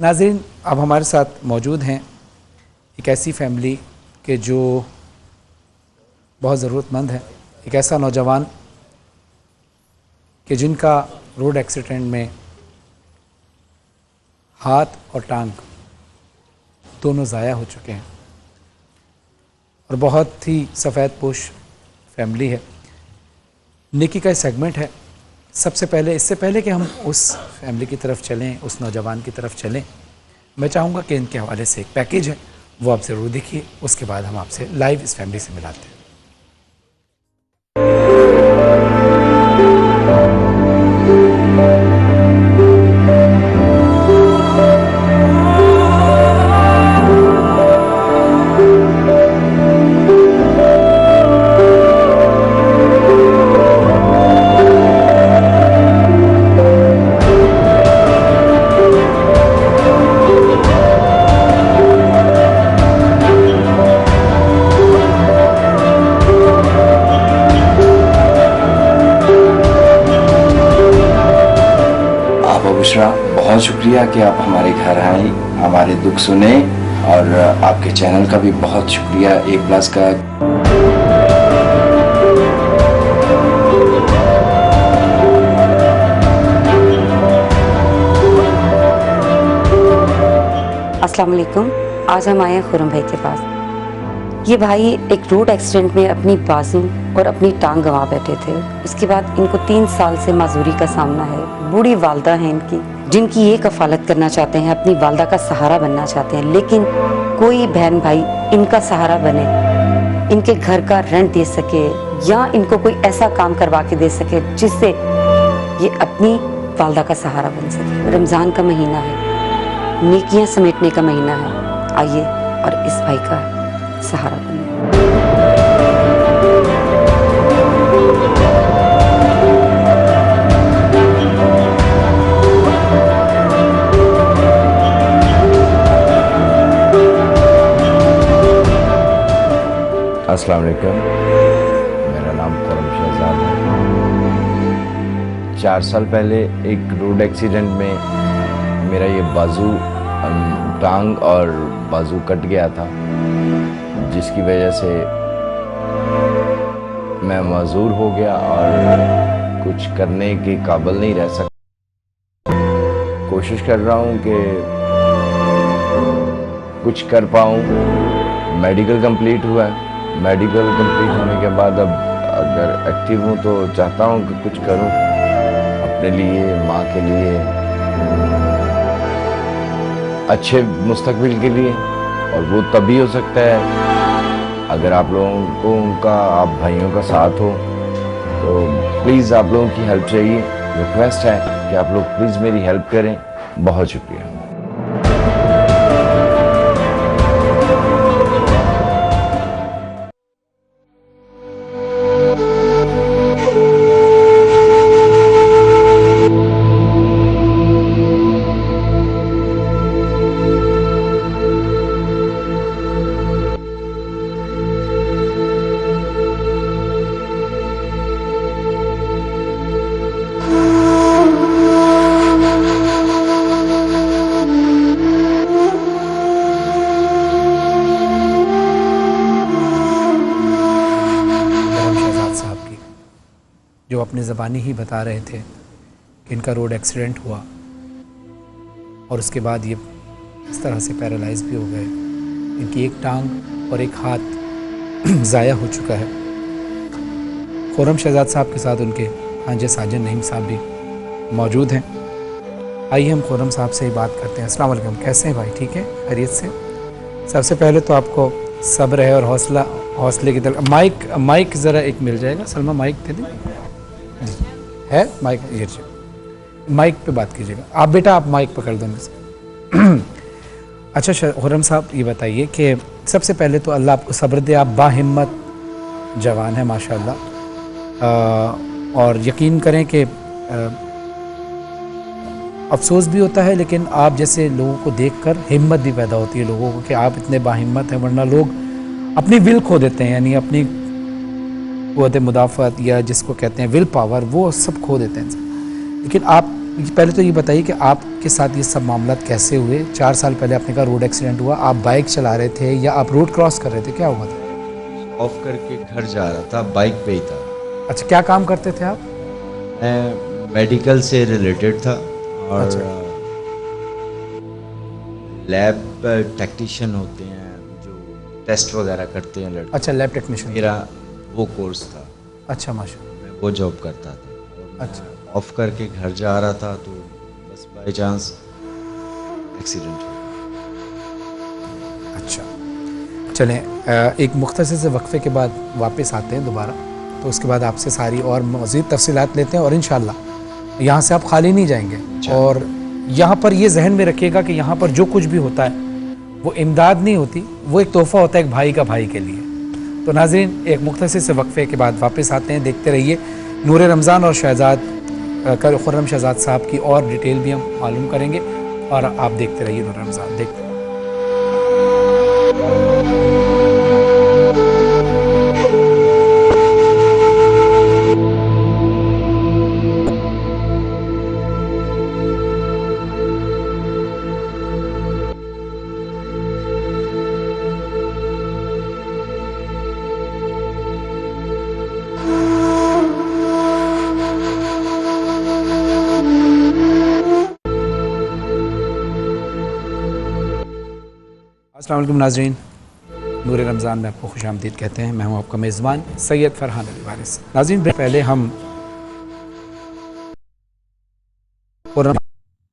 नाज़रीन, अब हमारे साथ मौजूद हैं एक ऐसी फैमिली के जो बहुत ज़रूरतमंद है, एक ऐसा नौजवान कि जिनका रोड एक्सीडेंट में हाथ और टांग दोनों ज़ाया हो चुके हैं और बहुत ही सफ़ेद पोश फैमिली है। नेकी का सेगमेंट है। सबसे पहले, इससे पहले कि हम उस फैमिली की तरफ चलें, उस नौजवान की तरफ चलें, मैं चाहूँगा कि इनके हवाले से एक पैकेज है, वो आप ज़रूर देखिए। उसके बाद हम आपसे लाइव इस फैमिली से मिलाते हैं। बहुत शुक्रिया कि आप हमारे घर आए, हमारे दुख सुने, और आपके चैनल का भी बहुत शुक्रिया, A+ का। अस्सलाम वालेकुम। आज हम आए हैं खुरम भाई के पास। ये भाई एक रोड एक्सीडेंट में अपनी बाजू और अपनी टांग गंवा बैठे थे। उसके बाद इनको 3 साल से माजूरी का सामना है। बूढ़ी वालदा है इनकी, जिनकी ये कफालत करना चाहते हैं, अपनी वालदा का सहारा बनना चाहते हैं, लेकिन कोई बहन भाई इनका सहारा बने, इनके घर का रेंट दे सके या इनको कोई ऐसा काम करवा के दे सके जिससे ये अपनी वालदा का सहारा बन सके। रमज़ान का महीना है, नेकियां समेटने का महीना है। आइए और इस भाई का सहारा बने। अस्सलाम वालेकुम, मेरा नाम खुरम शहजाद है। 4 साल पहले एक रोड एक्सीडेंट में मेरा ये बाजू, टांग और बाजू कट गया था, जिसकी वजह से मैं माजूर हो गया और कुछ करने के काबिल नहीं रह सका। कोशिश कर रहा हूँ कि कुछ कर पाऊँ। मेडिकल कंप्लीट हुआ है। मेडिकल कंप्लीट होने के बाद अब अगर एक्टिव हूँ तो चाहता हूँ कि कुछ करूँ अपने लिए, माँ के लिए, अच्छे मुस्तकबिल के लिए। और वो तभी हो सकता है अगर आप लोगों को उनका, आप भाइयों का साथ हो। तो प्लीज़ आप लोगों की हेल्प चाहिए, रिक्वेस्ट है कि आप लोग प्लीज़ मेरी हेल्प करें। बहुत शुक्रिया। जो अपनी ज़बानी ही बता रहे थे कि इनका रोड एक्सीडेंट हुआ और उसके बाद ये इस तरह से पैरालाइज भी हो गए। इनकी एक टांग और एक हाथ ज़ाया हो चुका है। खुरम शहजाद साहब के साथ उनके भांजे साजन नईम साहब भी मौजूद हैं। आइए हम खुरम साहब से ही बात करते हैं। अस्सलाम वालेकुम, कैसे हैं भाई? ठीक है, खैरियत से? सबसे पहले तो आपको सब्र है और हौसले की तरफ। माइक ज़रा एक मिल जाएगा। सलमा, माइक दे दें। है माइक? ये माइक पे बात कीजिएगा आप। बेटा आप माइक पकड़ दो मुझसे। अच्छा खुरम साहब, ये बताइए कि सबसे पहले तो अल्लाह आपको सब्र दे। आप बाहिम्मत जवान हैं माशाल्लाह, और यकीन करें कि अफसोस भी होता है, लेकिन आप जैसे लोगों को देखकर हिम्मत भी पैदा होती है लोगों को कि आप इतने बाहिम्मत हैं। वरना लोग अपनी विल खो देते हैं, यानी अपनी क़ुव्वत मुदाफ़अत या जिसको कहते हैं विल पावर, वो सब खो देते हैं। लेकिन आप पहले तो ये बताइए कि आपके साथ ये सब मामला कैसे हुए? 4 साल पहले आपने कहा रोड एक्सीडेंट हुआ, आप बाइक चला रहे थे या आप रोड क्रॉस कर रहे थे, क्या हुआ था? ऑफ करके घर जा रहा था, बाइक पे ही था। अच्छा, क्या काम करते थे आप? मैं मेडिकल से रिलेटेड था और अच्छा। लैब टेक्नीशियन होते हैं जो टेस्ट वगैरह करते हैं लड़के। अच्छा, लैब टेक्नीशियन। मेरा वो कोर्स था। अच्छा, माशाल्लाह। मैं वो जॉब करता था और मैं अच्छा। ऑफ करके घर जा रहा था तो बस बाई चांस एक्सीडेंट हो गया। अच्छा, चलें एक मुख्तसर से वक्फे के बाद वापस आते हैं दोबारा, तो उसके बाद आपसे सारी और मज़ीद तफसीलात लेते हैं और इंशाअल्लाह यहाँ से आप खाली नहीं जाएंगे। और यहाँ पर ये जहन में रखिएगा कि यहाँ पर जो कुछ भी होता है वो इमदाद नहीं होती, वो एक तोहफ़ा होता है एक भाई का भाई के लिए। तो नाज़रीन, एक मुख्तसर से वक्फे के बाद वापस आते हैं, देखते रहिए। नूर रमज़ान और शहजाद खुर्रम शहजाद साहब की और डिटेल भी हम मालूम करेंगे और आप देखते रहिए नूर रमज़ान, देखते रहिए। अस्सलाम वालेकुम नाज़रीन, नूर रमज़ान में आपको खुश आमदीद कहते हैं। मैं हूं आपका मेज़बान सैयद फ़रहान अली वारिस। नाज़रीन, पहले हम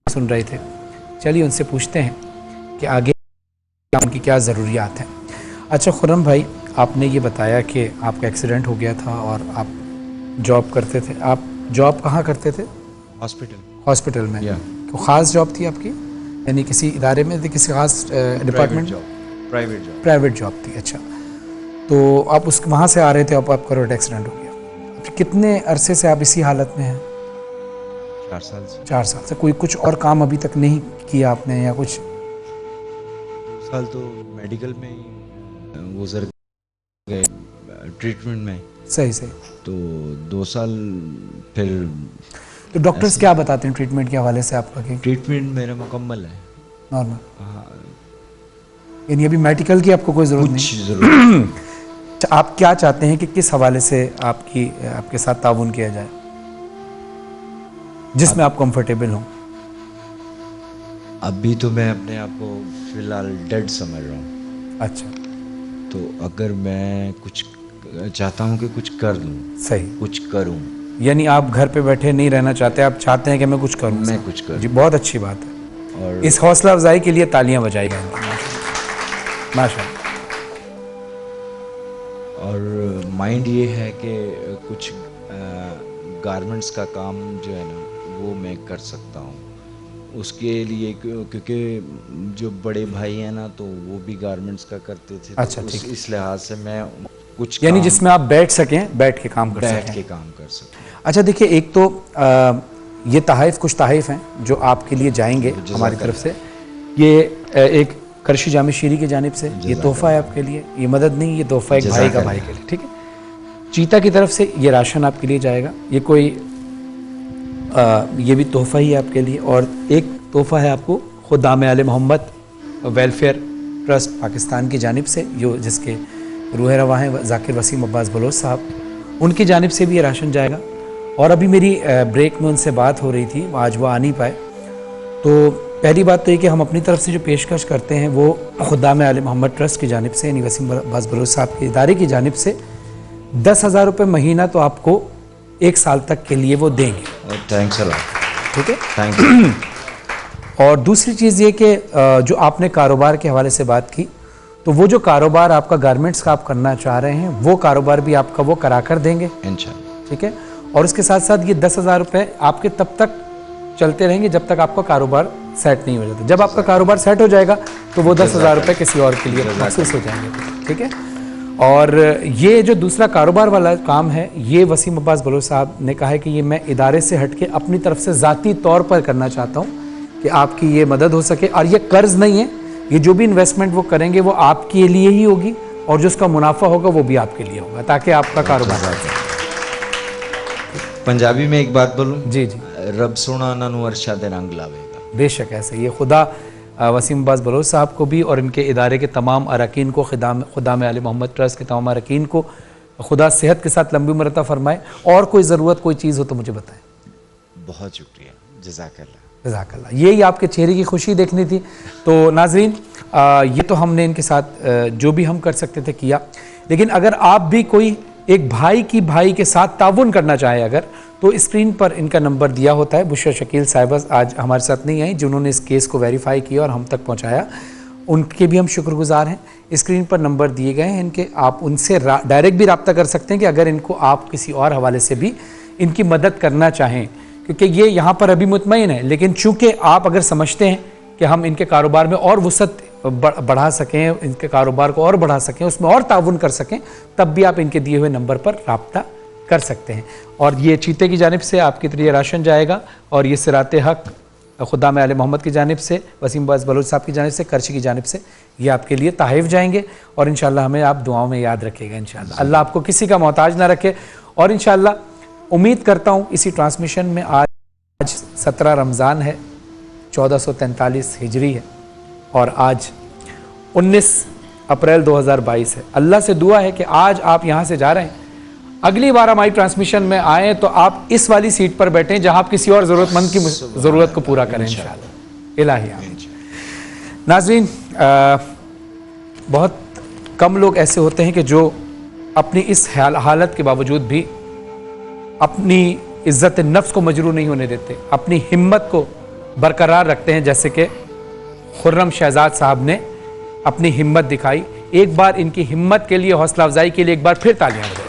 सुन रहे थे, चलिए उनसे पूछते हैं कि आगे उनकी क्या ज़रूरियात हैं। अच्छा खुर्रम भाई, आपने ये बताया कि आपका एक्सीडेंट हो गया था और आप जॉब करते थे। आप जॉब कहाँ करते थे? हॉस्पिटल में। तो ख़ास जॉब थी आपकी, यानी किसी इदारे में थी, किसी खास डिपार्टमेंट? प्राइवेट जॉब थी। अच्छा, तो आप उस वहाँ से आ रहे थे, आपका रोड एक्सीडेंट हो गया। अब कितने अरसे से आप इसी हालत में हैं? 4 साल से। 4 साल से। कोई कुछ और काम अभी तक नहीं किया आपने या कुछ? 2 साल तो मेडिकल में ही गुजर गए, ट्रीटमेंट में। सही सही। तो 2 साल फिर। तो डॉक्टर्स क्या बताते हैं ट्रीटमेंट के हवाले से आपका? कि ट्रीटमेंट मेरा मुकम्मल है, नॉर्मल? हाँ। यानी अभी मेडिकल की आपको कोई ज़रूरत नहीं? कुछ ज़रूरत नहीं। आप क्या चाहते हैं कि किस हवाले से आपके साथ ताउन किया जाए जिसमें आप कंफर्टेबल हों? अभी तो मैं अपने आप को फ़िलहाल डेड समझ रहा हूँ। अच्छा, तो अगर मैं कुछ चाहता हूँ कि कुछ कर दूँ, सही, कुछ करूँ। यानी आप घर पे बैठे नहीं रहना चाहते, आप चाहते हैं कि मैं कुछ करूँ। मैं कुछ करूँ। जी, बहुत अच्छी बात है। और इस हौसला अफजाई के लिए तालियां बजाई जाएंगी माशाल्लाह। और माइंड ये है कि कुछ गारमेंट्स का काम जो है ना वो मैं कर सकता हूँ। उसके लिए क्योंकि जो बड़े भाई हैं ना तो वो भी गारमेंट्स का करते थे। अच्छा, तो ठीक। इस लिहाज से मैं कुछ यानी जिसमें आप बैठ सकें, बैठ के काम कर सकें। बैठ के काम कर सकूँ। अच्छा देखिए, एक तो ये तहाइफ, कुछ तहाइफ हैं जो आपके लिए जाएंगे हमारी तरफ से। ये एक करशी जामे शीरी की जानिब से ये तोहफ़ा है आपके लिए। ये मदद नहीं, ये तोहफ़ा एक भाई का भाई के लिए, ठीक है। चीता की तरफ से ये राशन आपके लिए जाएगा। ये कोई ये भी तोहफ़ा ही है आपके लिए। और एक तोहफ़ा है आपको खुदाम आले मोहम्मद वेलफेयर ट्रस्ट पाकिस्तान की जानिब से, जो जिसके रूह रवा हैं ज़ाकिर वसीम अब्बास बलोच साहब, उनकी जानिब से भी ये राशन जाएगा। और अभी मेरी ब्रेक में उनसे बात हो रही थी, आज वो आ नहीं पाए। तो पहली बात तो ये कि हम अपनी तरफ से जो पेशकश करते हैं वो खुदाम आले मोहम्मद ट्रस्ट की जानिब से, यानी वसीम अब्बास बलोच साहब के इदारे की जानिब से 10,000 रुपये महीना तो आपको 1 साल तक के लिए वो देंगे। Thanks a lot. ठीक है, थैंक यू। और दूसरी चीज़ ये कि जो आपने कारोबार के हवाले से बात की, तो वो जो कारोबार आपका गारमेंट्स का आप करना चाह रहे हैं, वो कारोबार भी आपका वो करा कर देंगे इंशाल्लाह। ठीक है। और उसके साथ साथ ये 10,000 रुपये आपके तब तक चलते रहेंगे जब तक आपका कारोबार सेट नहीं हो जाता। जब आपका कारोबार सेट हो जाएगा तो वो 10,000 रुपये किसी और के लिए मखसूस हो जाएंगे। ठीक है। और ये जो दूसरा कारोबार वाला काम है, ये वसीम अब्बास बलोच साहब ने कहा है कि ये मैं इदारे से हट के अपनी तरफ से ज़ाती तौर पर करना चाहता हूँ कि आपकी ये मदद हो सके। और ये कर्ज नहीं है, ये जो भी इन्वेस्टमेंट वो करेंगे वो आपके लिए ही होगी और जो उसका मुनाफा होगा वो भी आपके लिए होगा, ताकि आपका कारोबार। पंजाबी में एक बात बोलूं? जी जी। रब सोना उन्होंने अरशा दे रंग लावेगा। बेशक ऐसे ये खुदा वसीम अब्बास बलोच साहब को भी और इनके इदारे के तमाम अरकान को, खुदा में आले मोहम्मद ट्रस्ट के तमाम अरकान को खुदा सेहत के साथ लंबी उम्र अता फरमाए। और कोई ज़रूरत कोई चीज़ हो तो मुझे बताएं। बहुत शुक्रिया, जज़ाकल्लाह। जज़ाकल्लाह। ये आपके चेहरे की खुशी देखनी थी। तो नाज़रीन, ये तो हमने इनके साथ जो भी हम कर सकते थे किया, लेकिन अगर आप भी कोई एक भाई के साथ ताउन करना चाहे अगर, तो स्क्रीन पर इनका नंबर दिया होता है। बुशरा शकील साहिबा आज हमारे साथ नहीं आई, जिन्होंने इस केस को वेरीफाई किया और हम तक पहुंचाया, उनके भी हम शुक्रगुजार हैं। स्क्रीन पर नंबर दिए गए हैं इनके, आप उनसे डायरेक्ट भी रब्ता कर सकते हैं कि अगर इनको आप किसी और हवाले से भी इनकी मदद करना चाहें, क्योंकि ये यहाँ पर अभी मुतमईन है, लेकिन चूँकि आप अगर समझते हैं कि हम इनके कारोबार में और वसअत बढ़ा सकें, इनके कारोबार को और बढ़ा सकें, उसमें और ताउन कर सकें, तब भी आप इनके दिए हुए नंबर पर रब्ता कर सकते हैं। और ये चीते की जानिब से आपके लिए राशन जाएगा, और ये सिराते हक खुदा में आले मोहम्मद की जानिब से, वसीम अब्बास बलोच साहब की जानिब से, करची की जानिब से ये आपके लिए तहफ़ जाएंगे। और इंशाअल्लाह हमें आप दुआओं में याद रखिएगा। इंशाअल्लाह अल्लाह आपको किसी का मोहताज ना रखे। और इंशाअल्लाह उम्मीद करता हूँ इसी ट्रांसमिशन में आज 17 रमज़ान है, 1443 हिजरी है, और आज 19 अप्रैल 2022 है। अल्लाह से दुआ है कि आज आप यहाँ से जा रहे हैं, अगली बार हमारी ट्रांसमिशन में आएँ तो आप इस वाली सीट पर बैठें जहाँ आप किसी और ज़रूरतमंद की ज़रूरत को पूरा करें इंशाअल्लाह। इलाही आमीन। नाज़रीन, बहुत कम लोग ऐसे होते हैं कि जो अपनी इस हालत के बावजूद भी अपनी इज़्ज़त नफ्स को मजरूह नहीं होने देते, अपनी हिम्मत को बरकरार रखते हैं, जैसे कि खुर्रम शहजाद साहब ने अपनी हिम्मत दिखाई। एक बार इनकी हिम्मत के लिए, हौसला अफजाई के लिए एक बार फिर तालियां बजाएं।